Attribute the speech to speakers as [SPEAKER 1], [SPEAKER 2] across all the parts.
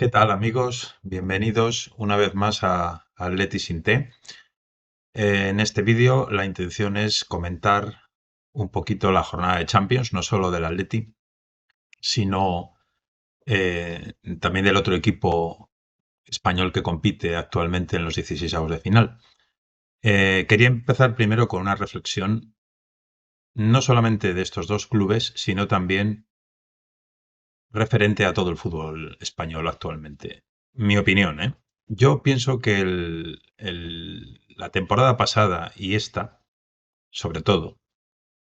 [SPEAKER 1] ¿Qué tal, amigos? Bienvenidos una vez más a Atleti sin T. En este vídeo la intención es comentar un poquito la jornada de Champions, no solo del Atleti, sino también del otro equipo español que compite actualmente en los 16avos de final. Quería empezar primero con una reflexión no solamente de estos dos clubes, sino también referente a todo el fútbol español actualmente. Mi opinión, ¿eh? Yo pienso que la temporada pasada y esta, sobre todo,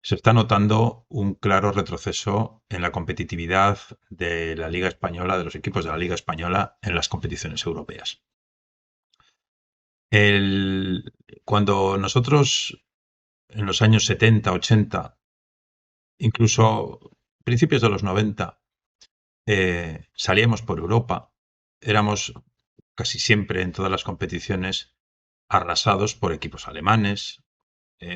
[SPEAKER 1] se está notando un claro retroceso en la competitividad de la Liga Española, de los equipos de la Liga Española en las competiciones europeas. Cuando nosotros en los años 70, 80, incluso principios de los 90, salíamos por Europa, éramos casi siempre en todas las competiciones arrasados por equipos alemanes.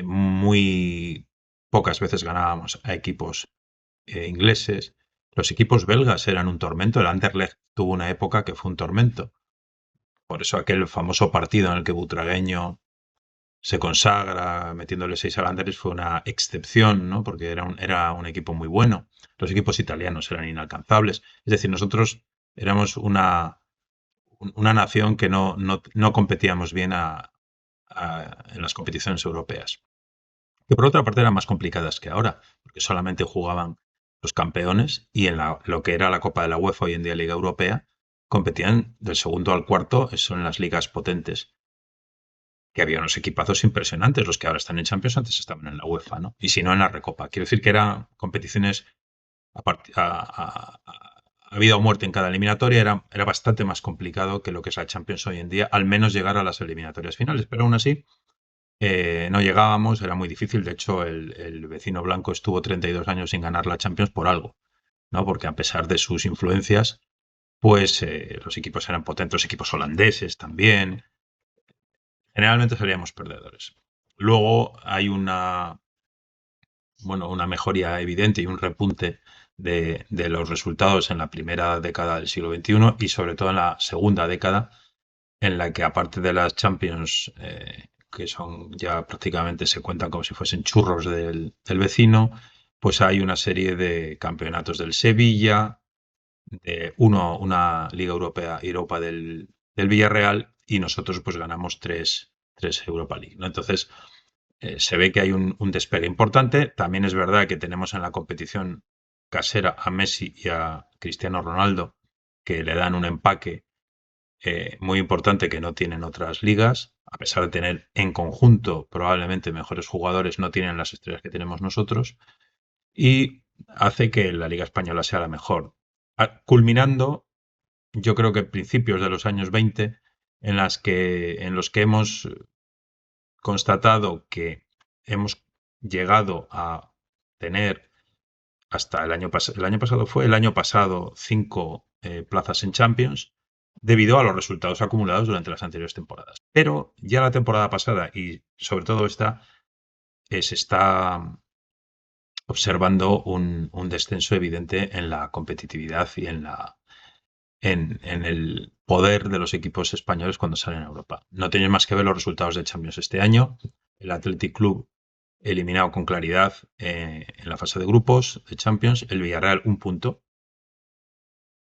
[SPEAKER 1] Muy pocas veces ganábamos a equipos ingleses. Los equipos belgas eran un tormento. El Anderlecht tuvo una época que fue un tormento. Por eso aquel famoso partido en el que Butragueño se consagra metiéndole 6 al Anderlecht fue una excepción, ¿no? Porque era un equipo muy bueno. Los equipos italianos eran inalcanzables. Es decir, nosotros éramos una nación que no competíamos bien en las competiciones europeas. Que por otra parte eran más complicadas que ahora, porque solamente jugaban los campeones y en lo que era la Copa de la UEFA, hoy en día Liga Europea, competían del segundo al cuarto, eso en las ligas potentes, que había unos equipazos impresionantes, los que ahora están en Champions antes estaban en la UEFA, ¿no? Y si no en la Recopa. Quiero decir que eran competiciones a vida o muerte en cada eliminatoria, era bastante más complicado que lo que es la Champions hoy en día, al menos llegar a las eliminatorias finales, pero aún así no llegábamos, era muy difícil. De hecho, el vecino blanco estuvo 32 años sin ganar la Champions por algo, ¿no? Porque a pesar de sus influencias, pues los equipos eran potentes, los equipos holandeses también. Generalmente seríamos perdedores. Luego hay una mejoría evidente y un repunte de los resultados en la primera década del siglo XXI y sobre todo en la segunda década, en la que aparte de las Champions, que son ya prácticamente se cuentan como si fuesen churros del vecino, pues hay una serie de campeonatos del Sevilla, una Liga Europea, Europa del Villarreal, y nosotros pues ganamos tres Europa League, ¿no? Entonces, se ve que hay un despegue importante. También es verdad que tenemos en la competición casera a Messi y a Cristiano Ronaldo, que le dan un empaque muy importante que no tienen otras ligas. A pesar de tener en conjunto probablemente mejores jugadores, no tienen las estrellas que tenemos nosotros. Y hace que la Liga Española sea la mejor. Culminando, yo creo que principios de los años 20, en los que hemos constatado que hemos llegado a tener hasta el año pasado fue el año pasado 5 plazas en Champions debido a los resultados acumulados durante las anteriores temporadas. Pero ya la temporada pasada y sobre todo esta se está observando un descenso evidente en la competitividad y en el poder de los equipos españoles cuando salen a Europa. No tienen más que ver los resultados de Champions este año. El Athletic Club eliminado con claridad en la fase de grupos de Champions. El Villarreal un punto.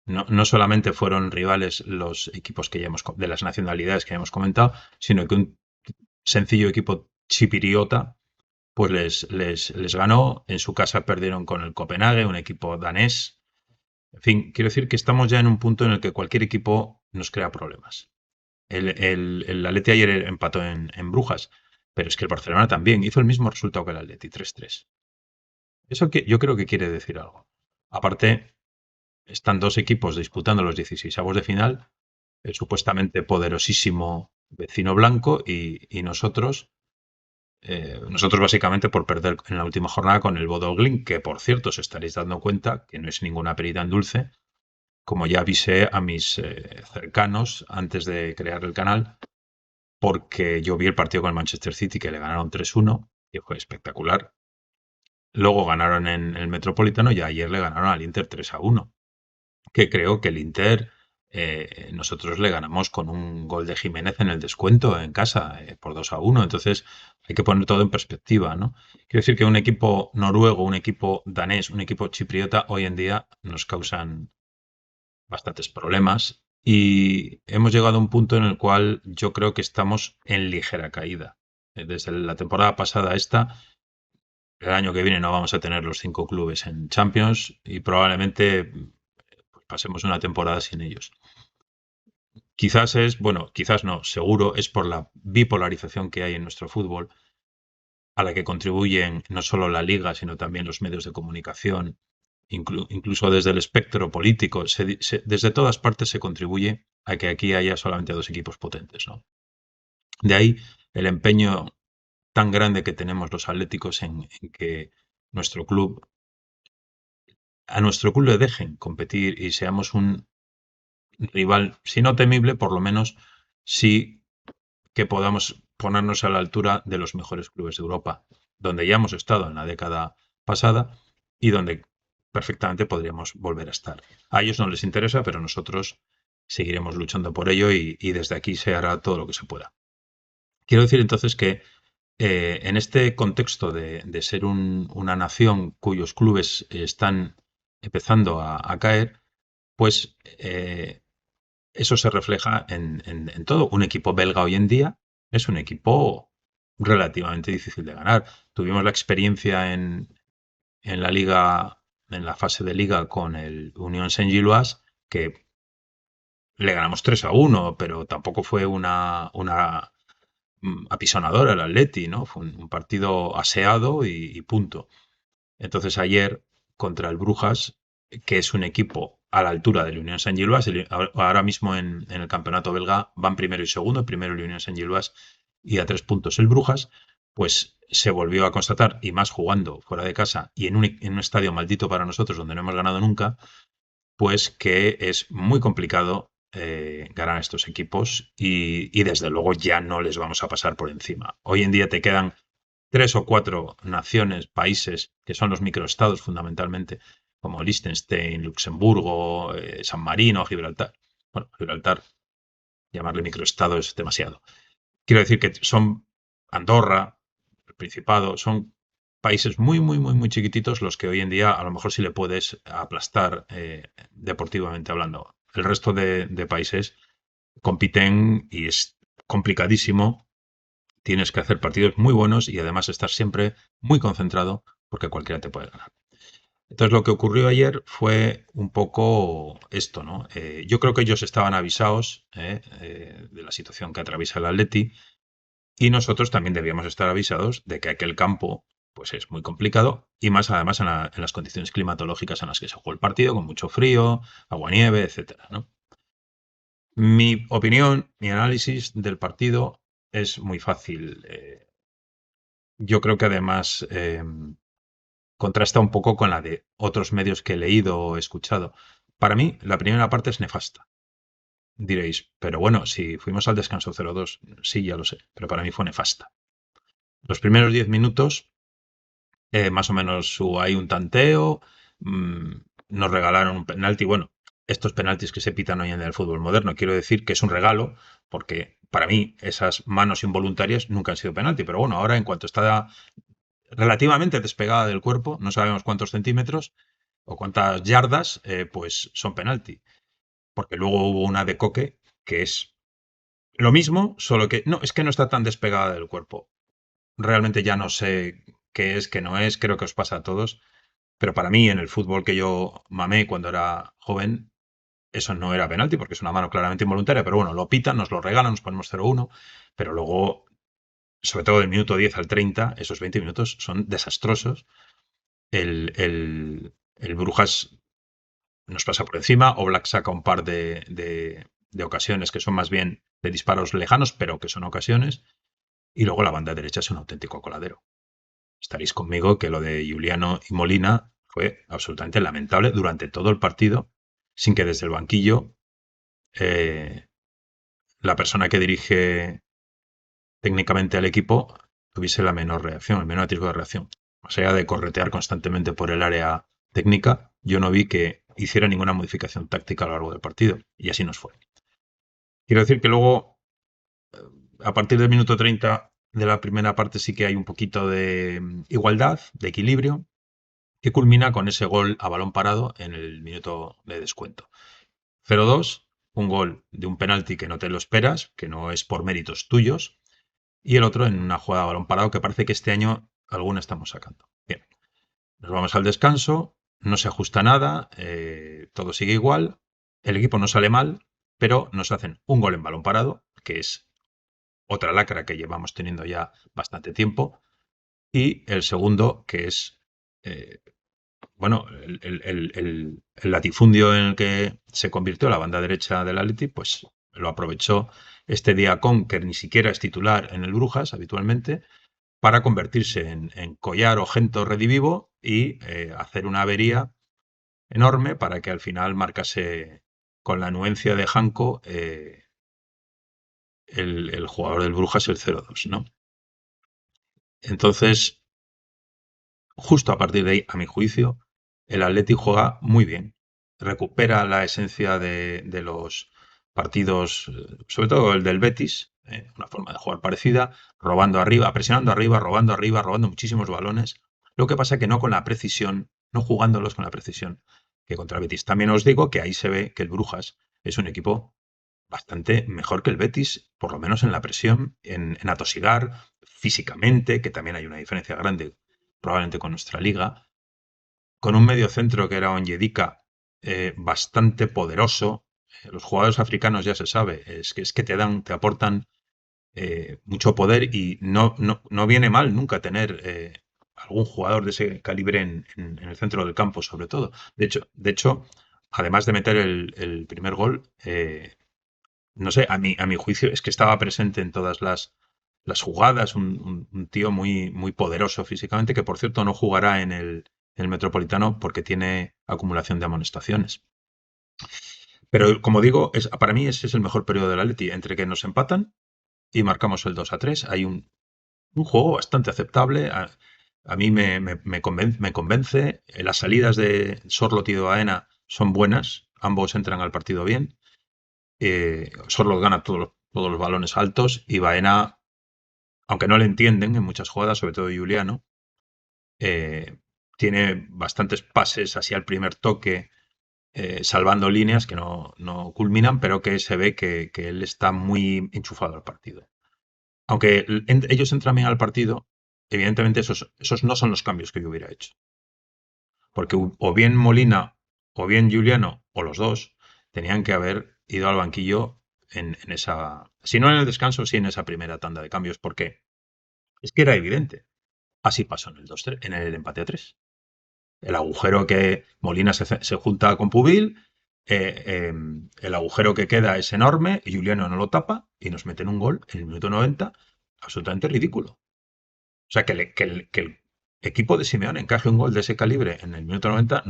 [SPEAKER 1] No solamente fueron rivales los equipos de las nacionalidades que ya hemos comentado, sino que un sencillo equipo chipriota pues les ganó. En su casa perdieron con el Copenhague, un equipo danés. En fin, quiero decir que estamos ya en un punto en el que cualquier equipo nos crea problemas. El Atleti ayer empató en Brujas, pero es que el Barcelona también hizo el mismo resultado que el Atleti, 3-3. Eso que yo creo que quiere decir algo. Aparte, están dos equipos disputando los 16avos de final, el supuestamente poderosísimo vecino blanco y nosotros básicamente por perder en la última jornada con el Bodo Glimt, que por cierto os estaréis dando cuenta que no es ninguna perita en dulce, como ya avisé a mis cercanos antes de crear el canal, porque yo vi el partido con el Manchester City que le ganaron 3-1 y fue espectacular. Luego ganaron en el Metropolitano y ayer le ganaron al Inter 3-1, que creo que el Inter nosotros le ganamos con un gol de Jiménez en el descuento en casa, por 2-1. Entonces hay que poner todo en perspectiva, ¿no? Quiero decir que un equipo noruego, un equipo danés, un equipo chipriota hoy en día nos causan bastantes problemas y hemos llegado a un punto en el cual yo creo que estamos en ligera caída. Desde la temporada pasada a esta, el año que viene no vamos a tener los 5 clubes en Champions y probablemente pues, pasemos una temporada sin ellos. Quizás es, bueno, quizás no, seguro es por la bipolarización que hay en nuestro fútbol, a la que contribuyen no solo la liga, sino también los medios de comunicación, incluso desde el espectro político, desde todas partes se contribuye a que aquí haya solamente 2 equipos potentes, ¿no? De ahí el empeño tan grande que tenemos los atléticos en que nuestro club, a nuestro club le dejen competir y seamos un rival, si no temible, por lo menos sí que podamos ponernos a la altura de los mejores clubes de Europa, donde ya hemos estado en la década pasada y donde perfectamente podríamos volver a estar. A ellos no les interesa, pero nosotros seguiremos luchando por ello y desde aquí se hará todo lo que se pueda. Quiero decir entonces que en este contexto de ser una nación cuyos clubes están empezando a caer, pues eso se refleja en todo. Un equipo belga hoy en día es un equipo relativamente difícil de ganar. Tuvimos la experiencia en la liga, en la fase de liga con el Unión Saint-Gilloise, que le ganamos 3-1, pero tampoco fue una apisonadora el Atleti, ¿no? Fue un partido aseado y punto. Entonces ayer contra el Brujas, que es un equipo a la altura del Unión Saint-Gilloise, ahora mismo en el campeonato belga van primero y segundo, primero el Unión Saint-Gilloise y a 3 puntos el Brujas, pues se volvió a constatar, y más jugando fuera de casa y en un estadio maldito para nosotros donde no hemos ganado nunca, pues que es muy complicado ganar a estos equipos y desde luego ya no les vamos a pasar por encima. Hoy en día te quedan 3 o 4 naciones, países, que son los microestados fundamentalmente, como Liechtenstein, Luxemburgo, San Marino, Gibraltar. Bueno, Gibraltar, llamarle microestado es demasiado. Quiero decir que son Andorra, el Principado, son países muy, muy, muy, muy chiquititos los que hoy en día a lo mejor sí le puedes aplastar deportivamente hablando. El resto de países compiten y es complicadísimo. Tienes que hacer partidos muy buenos y además estar siempre muy concentrado porque cualquiera te puede ganar. Entonces lo que ocurrió ayer fue un poco esto, ¿no? Yo creo que ellos estaban avisados de la situación que atraviesa el Atleti y nosotros también debíamos estar avisados de que aquel campo pues es muy complicado y más además en las condiciones climatológicas en las que se jugó el partido, con mucho frío, agua-nieve, etcétera, ¿no? Mi opinión, mi análisis del partido es muy fácil. Yo creo que además contrasta un poco con la de otros medios que he leído o escuchado. Para mí, la primera parte es nefasta. Diréis, pero bueno, si fuimos al descanso 0-2, sí, ya lo sé, pero para mí fue nefasta. Los primeros 10 minutos, más o menos hay un tanteo, nos regalaron un penalti. Bueno, estos penaltis que se pitan hoy en el fútbol moderno, quiero decir que es un regalo, porque para mí esas manos involuntarias nunca han sido penalti, pero bueno, ahora en cuanto está relativamente despegada del cuerpo, no sabemos cuántos centímetros o cuántas yardas, pues son penalti. Porque luego hubo una de Coque que es lo mismo, solo que no, es que no está tan despegada del cuerpo. Realmente ya no sé qué es, qué no es, creo que os pasa a todos, pero para mí en el fútbol que yo mamé cuando era joven, eso no era penalti porque es una mano claramente involuntaria, pero bueno, lo pitan, nos lo regalan, nos ponemos 0-1, pero luego, sobre todo del minuto 10 al 30, esos 20 minutos son desastrosos. El Brujas nos pasa por encima, Oblak saca un par de ocasiones que son más bien de disparos lejanos, pero que son ocasiones, y luego la banda derecha es un auténtico coladero. Estaréis conmigo que lo de Juliano y Molina fue absolutamente lamentable durante todo el partido, sin que desde el banquillo la persona que dirige técnicamente al equipo tuviese la menor reacción, el menor tipo de reacción. Más allá de corretear constantemente por el área técnica, yo no vi que hiciera ninguna modificación táctica a lo largo del partido. Y así nos fue. Quiero decir que luego, a partir del minuto 30 de la primera parte, sí que hay un poquito de igualdad, de equilibrio, que culmina con ese gol a balón parado en el minuto de descuento. 0-2, un gol de un penalti que no te lo esperas, que no es por méritos tuyos, y el otro en una jugada a balón parado que parece que este año alguna estamos sacando. Bien, nos vamos al descanso, no se ajusta nada, todo sigue igual, el equipo no sale mal, pero nos hacen un gol en balón parado, que es otra lacra que llevamos teniendo ya bastante tiempo, y el segundo, que es bueno, el latifundio en el que se convirtió la banda derecha del Atleti, pues lo aprovechó este Diacon, que ni siquiera es titular en el Brujas habitualmente, para convertirse en collar o gento redivivo y hacer una avería enorme para que al final marcase con la anuencia de Janko el jugador del Brujas el 0-2, ¿no? Entonces, justo a partir de ahí, a mi juicio, el Atleti juega muy bien. Recupera la esencia de los partidos, sobre todo el del Betis, una forma de jugar parecida, robando arriba, robando muchísimos balones. Lo que pasa que no con la precisión, no jugándolos con la precisión que contra el Betis. También os digo que ahí se ve que el Brujas es un equipo bastante mejor que el Betis, por lo menos en la presión, en atosigar físicamente, que también hay una diferencia grande probablemente con nuestra liga, con un medio centro que era Onyedika bastante poderoso. Los jugadores africanos ya se sabe, es que te aportan mucho poder y no viene mal nunca tener algún jugador de ese calibre en el centro del campo, sobre todo. De hecho, además de meter el primer gol, no sé, a mi juicio es que estaba presente en todas las jugadas, un tío muy, muy poderoso físicamente, que por cierto no jugará en el Metropolitano porque tiene acumulación de amonestaciones. Pero como digo, para mí ese es el mejor periodo del Atleti, entre que nos empatan y marcamos el 2-3. Hay un juego bastante aceptable. A mí me convence. Las salidas de Sorloth y de Baena son buenas. Ambos entran al partido bien. Sorloth gana todos los balones altos y Baena, aunque no le entienden en muchas jugadas, sobre todo Juliano, eh, tiene bastantes pases hacia el primer toque, salvando líneas que no culminan, pero que se ve que él está muy enchufado al partido. Aunque ellos entran bien al partido, evidentemente esos no son los cambios que yo hubiera hecho. Porque o bien Molina, o bien Juliano, o los dos, tenían que haber ido al banquillo en esa. Si no en el descanso, sí en esa primera tanda de cambios, porque es que era evidente. Así pasó en el 2-3, en el empate a 3. El agujero que Molina se junta con Pubil, el agujero que queda es enorme, y Juliano no lo tapa, y nos meten un gol en el minuto 90, absolutamente ridículo. O sea, que el equipo de Simeone encaje un gol de ese calibre en el minuto 90,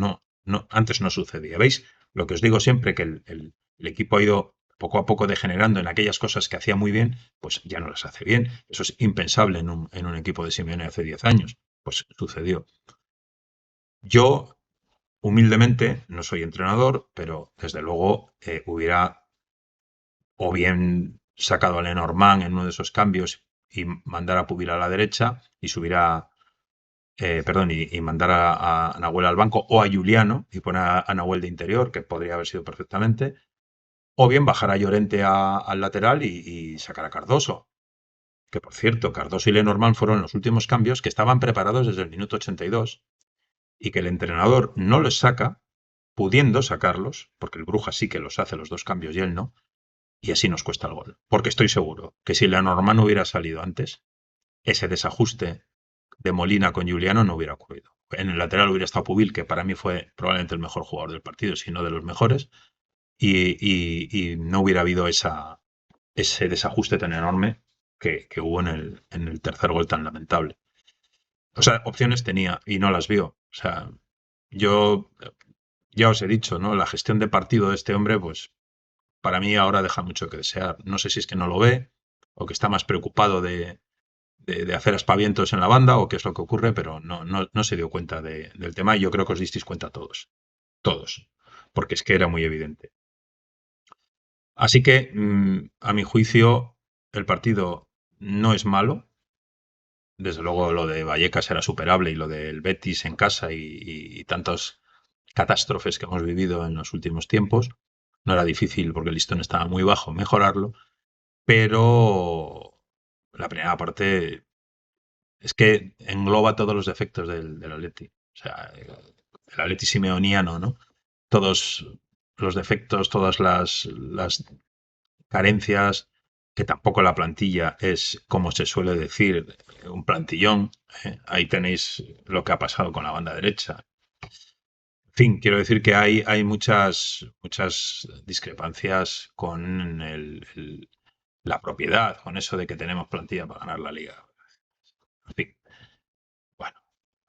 [SPEAKER 1] antes no sucedía. ¿Veis? Lo que os digo siempre, que el equipo ha ido poco a poco degenerando en aquellas cosas que hacía muy bien, pues ya no las hace bien. Eso es impensable en un equipo de Simeone hace 10 años. Pues sucedió. Yo, humildemente, no soy entrenador, pero desde luego hubiera o bien sacado a Lenormand en uno de esos cambios y mandar a Pubil a la derecha y subir perdón, y mandar a Nahuel al banco o a Juliano y poner a Nahuel de interior, que podría haber sido perfectamente, o bien bajar a Llorente al lateral y sacar a Cardoso. Que por cierto, Cardoso y Lenormand fueron los últimos cambios que estaban preparados desde el minuto 82 y que el entrenador no les saca, pudiendo sacarlos, porque el Bruja sí que los hace los dos cambios y él no, y así nos cuesta el gol. Porque estoy seguro que si Lenormand hubiera salido antes, ese desajuste de Molina con Juliano no hubiera ocurrido. En el lateral hubiera estado Pubil, que para mí fue probablemente el mejor jugador del partido, si no de los mejores, y no hubiera habido ese desajuste tan enorme que hubo en el tercer gol tan lamentable. O sea, opciones tenía y no las vio. O sea, yo ya os he dicho, ¿no? La gestión de partido de este hombre, pues para mí ahora deja mucho que desear. No sé si es que no lo ve o que está más preocupado de hacer aspavientos en la banda o qué es lo que ocurre, pero no se dio cuenta del tema y yo creo que os disteis cuenta todos. Todos. porque es que era muy evidente. Así que, a mi juicio, el partido no es malo. Desde luego lo de Vallecas era superable y lo del Betis en casa y tantas catástrofes que hemos vivido en los últimos tiempos. No era difícil porque el listón estaba muy bajo mejorarlo, pero la primera parte es que engloba todos los defectos del Atleti. O sea, el Atleti simeoniano, ¿no? Todos los defectos, todas las carencias, que tampoco la plantilla es, como se suele decir, un plantillón. Ahí tenéis lo que ha pasado con la banda derecha. En fin, quiero decir que hay muchas discrepancias con la propiedad, con eso de que tenemos plantilla para ganar la liga. En fin, bueno,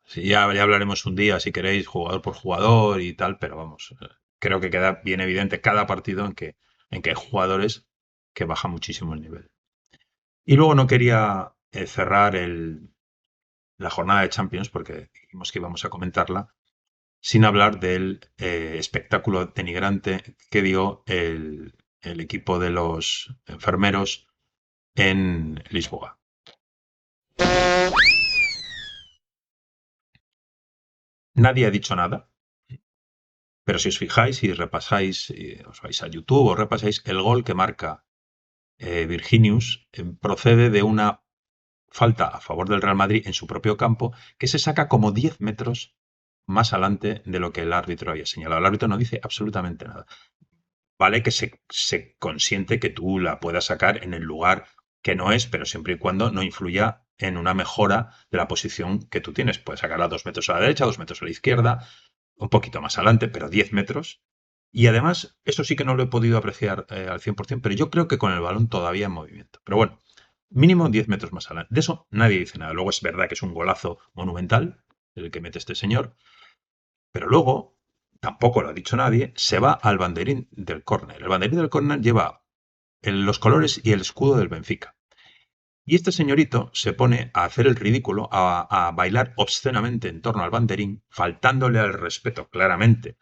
[SPEAKER 1] si ya hablaremos un día, si queréis, jugador por jugador y tal, pero vamos, creo que queda bien evidente cada partido en que hay jugadores que bajan muchísimo el nivel. Y luego no quería cerrar la jornada de Champions, porque dijimos que íbamos a comentarla, sin hablar del espectáculo denigrante que dio el equipo de los enfermeros en Lisboa. Nadie ha dicho nada, pero si os fijáis y repasáis, os vais a YouTube o repasáis el gol que marca Virginius, procede de una falta a favor del Real Madrid en su propio campo, que se saca como 10 metros más adelante de lo que el árbitro había señalado. El árbitro no dice absolutamente nada. Vale que se consiente que tú la puedas sacar en el lugar que no es, pero siempre y cuando no influya en una mejora de la posición que tú tienes. Puedes sacarla 2 metros a la derecha, 2 metros a la izquierda, un poquito más adelante, pero 10 metros. Y además, eso sí que no lo he podido apreciar al 100%, pero yo creo que con el balón todavía en movimiento. Pero bueno, mínimo 10 metros más adelante. De eso nadie dice nada. Luego es verdad que es un golazo monumental el que mete este señor, pero luego, tampoco lo ha dicho nadie, se va al banderín del córner. El banderín del córner lleva los colores y el escudo del Benfica. Y este señorito se pone a hacer el ridículo, a bailar obscenamente en torno al banderín, faltándole al respeto claramente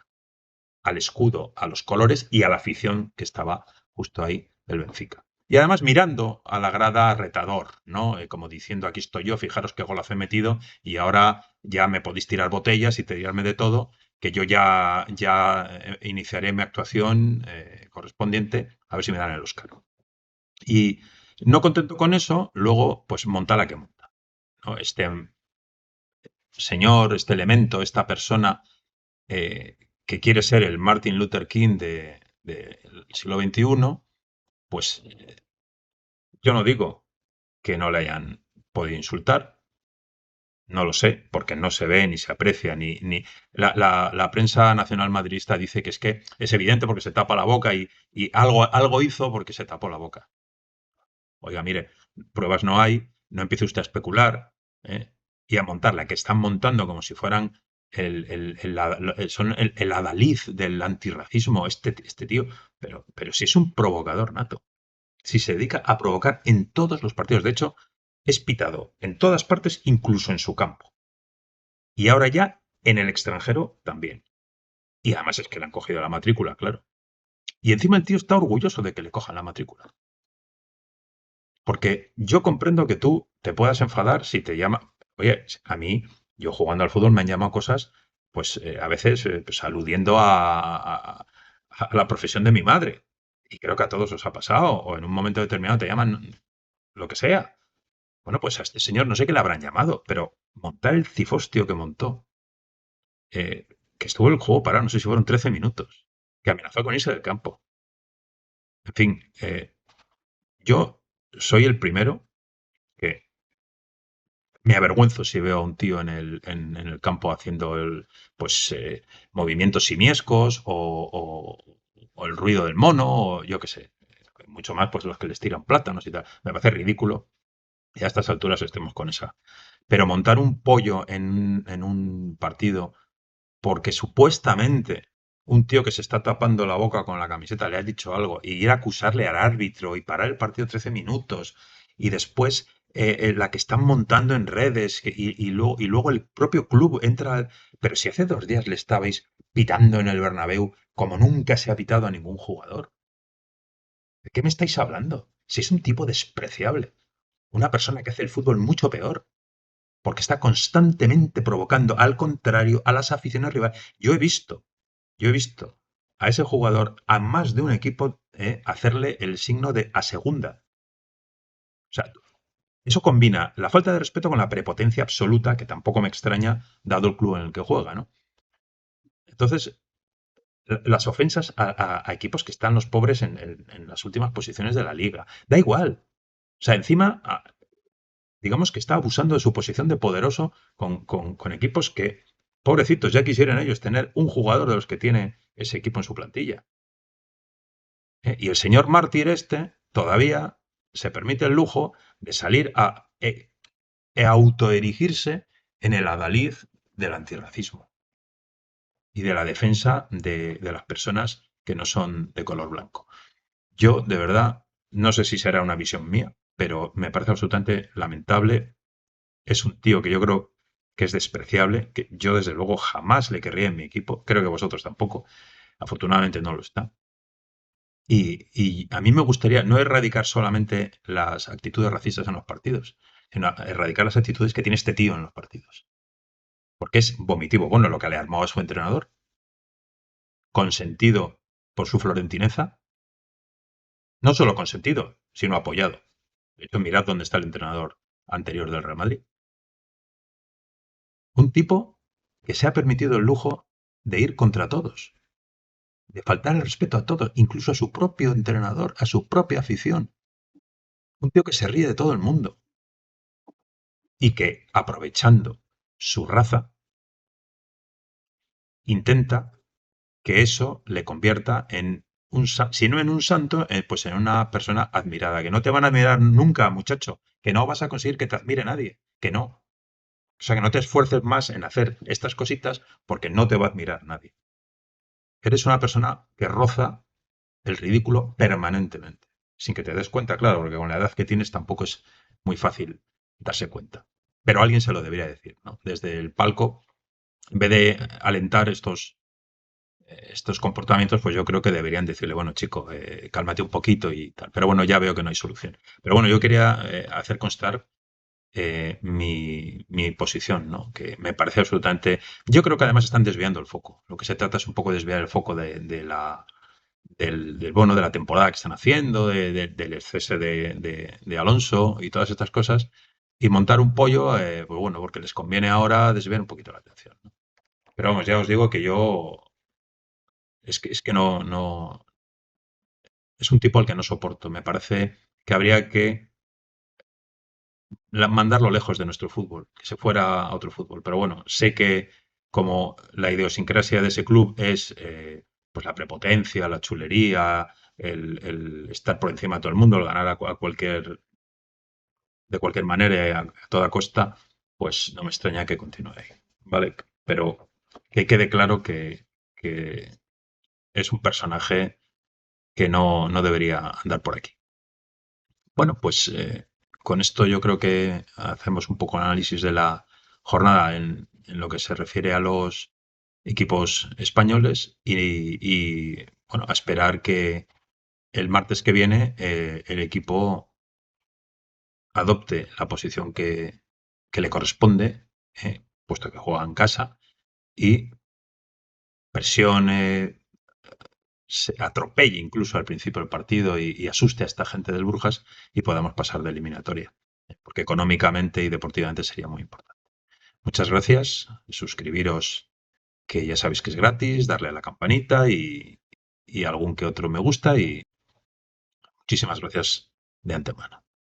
[SPEAKER 1] al escudo, a los colores y a la afición que estaba justo ahí del Benfica. Y además mirando a la grada retador, ¿no? Como diciendo, aquí estoy yo, fijaros qué golazo he metido y ahora ya me podéis tirar botellas y tirarme de todo, que yo ya iniciaré mi actuación correspondiente a ver si me dan el Oscar. Y no contento con eso, luego pues monta la que monta, ¿no? Este señor, este elemento, esta persona que quiere ser el Martin Luther King del siglo XXI, pues yo no digo que no le hayan podido insultar, no lo sé, porque no se ve, ni se aprecia, ni la prensa nacional madridista dice que es evidente porque se tapa la boca y algo hizo porque se tapó la boca. Oiga, mire, pruebas no hay, no empiece usted a especular y a montarla, que están montando como si fueran son el adalid del antirracismo, este tío, pero si es un provocador nato, si se dedica a provocar en todos los partidos, de hecho, es pitado en todas partes, incluso en su campo. Y ahora ya en el extranjero también. Y además es que le han cogido la matrícula, claro. Y encima el tío está orgulloso de que le cojan la matrícula. Porque yo comprendo que tú te puedas enfadar si te llama. Oye, a mí, yo jugando al fútbol me han llamado cosas, pues a veces pues, aludiendo a la profesión de mi madre. Y creo que a todos os ha pasado. O en un momento determinado te llaman lo que sea. Bueno, pues a este señor no sé qué le habrán llamado, pero montar el cifostio que montó, que estuvo el juego parado, no sé si fueron 13 minutos, que amenazó con irse del campo. En fin, yo soy el primero que me avergüenzo si veo a un tío en el campo haciendo pues, movimientos simiescos o el ruido del mono, o yo qué sé. Mucho más pues los que les tiran plátanos y tal. Me parece ridículo. Y a estas alturas estemos con esa. Pero montar un pollo en un partido porque supuestamente un tío que se está tapando la boca con la camiseta le ha dicho algo y ir a acusarle al árbitro y parar el partido 13 minutos y después la que están montando en redes y luego el propio club entra. Pero si hace 2 días le estabais pitando en el Bernabéu como nunca se ha pitado a ningún jugador. ¿De qué me estáis hablando? Si es un tipo despreciable, una persona que hace el fútbol mucho peor, porque está constantemente provocando al contrario a las aficiones rivales. Yo he visto a ese jugador, a más de un equipo, hacerle el signo de a segunda. O sea, eso combina la falta de respeto con la prepotencia absoluta, que tampoco me extraña, dado el club en el que juega, ¿no? Entonces, las ofensas a equipos que están los pobres en las últimas posiciones de la liga. Da igual. O sea, encima, digamos que está abusando de su posición de poderoso con equipos que, pobrecitos, ya quisieran ellos tener un jugador de los que tiene ese equipo en su plantilla. Y el señor mártir este todavía se permite el lujo de salir a autoerigirse en el adalid del antirracismo y de la defensa de las personas que no son de color blanco. Yo, de verdad, no sé si será una visión mía, pero me parece absolutamente lamentable. Es un tío que yo creo que es despreciable, que yo desde luego jamás le querría en mi equipo, creo que vosotros tampoco, afortunadamente no lo está. Y a mí me gustaría no erradicar solamente las actitudes racistas en los partidos, sino erradicar las actitudes que tiene este tío en los partidos. Porque es vomitivo. Bueno, lo que le armó a su entrenador, consentido por su florentineza, no solo consentido, sino apoyado. De hecho, mirad dónde está el entrenador anterior del Real Madrid. Un tipo que se ha permitido el lujo de ir contra todos, de faltar el respeto a todos, incluso a su propio entrenador, a su propia afición. Un tío que se ríe de todo el mundo y que, aprovechando su raza, intenta que eso le convierta en si no en un santo, pues en una persona admirada. Que no te van a admirar nunca, muchacho. Que no vas a conseguir que te admire nadie. Que no. O sea, que no te esfuerces más en hacer estas cositas porque no te va a admirar nadie. Eres una persona que roza el ridículo permanentemente. Sin que te des cuenta, claro, porque con la edad que tienes tampoco es muy fácil darse cuenta. Pero alguien se lo debería decir, ¿no? Desde el palco, en vez de alentar estos comportamientos, pues yo creo que deberían decirle, bueno, chico, cálmate un poquito y tal. Pero bueno, ya veo que no hay solución. Pero bueno, yo quería hacer constar mi posición, ¿no? Que me parece absolutamente. Yo creo que además están desviando el foco. Lo que se trata es un poco de desviar el foco del bono de la temporada que están haciendo, del cese de Alonso y todas estas cosas, y montar un pollo, pues bueno, porque les conviene ahora desviar un poquito la atención, ¿no? Pero vamos, ya os digo que yo es que no, es un tipo al que no soporto. Me parece que habría que mandarlo lejos de nuestro fútbol, que se fuera a otro fútbol. Pero bueno, sé que como la idiosincrasia de ese club es pues la prepotencia, la chulería, el estar por encima de todo el mundo, el ganar de cualquier manera, a toda costa, pues no me extraña que continúe ahí. ¿Vale? Pero que quede claro que es un personaje que no debería andar por aquí. Bueno, pues con esto yo creo que hacemos un poco el análisis de la jornada en lo que se refiere a los equipos españoles bueno, a esperar que el martes que viene el equipo adopte la posición que le corresponde, puesto que juega en casa, y presione, se atropelle incluso al principio del partido y asuste a esta gente del Brujas y podamos pasar de eliminatoria, porque económicamente y deportivamente sería muy importante. Muchas gracias, suscribiros, que ya sabéis que es gratis, darle a la campanita y algún que otro me gusta, y muchísimas gracias de antemano.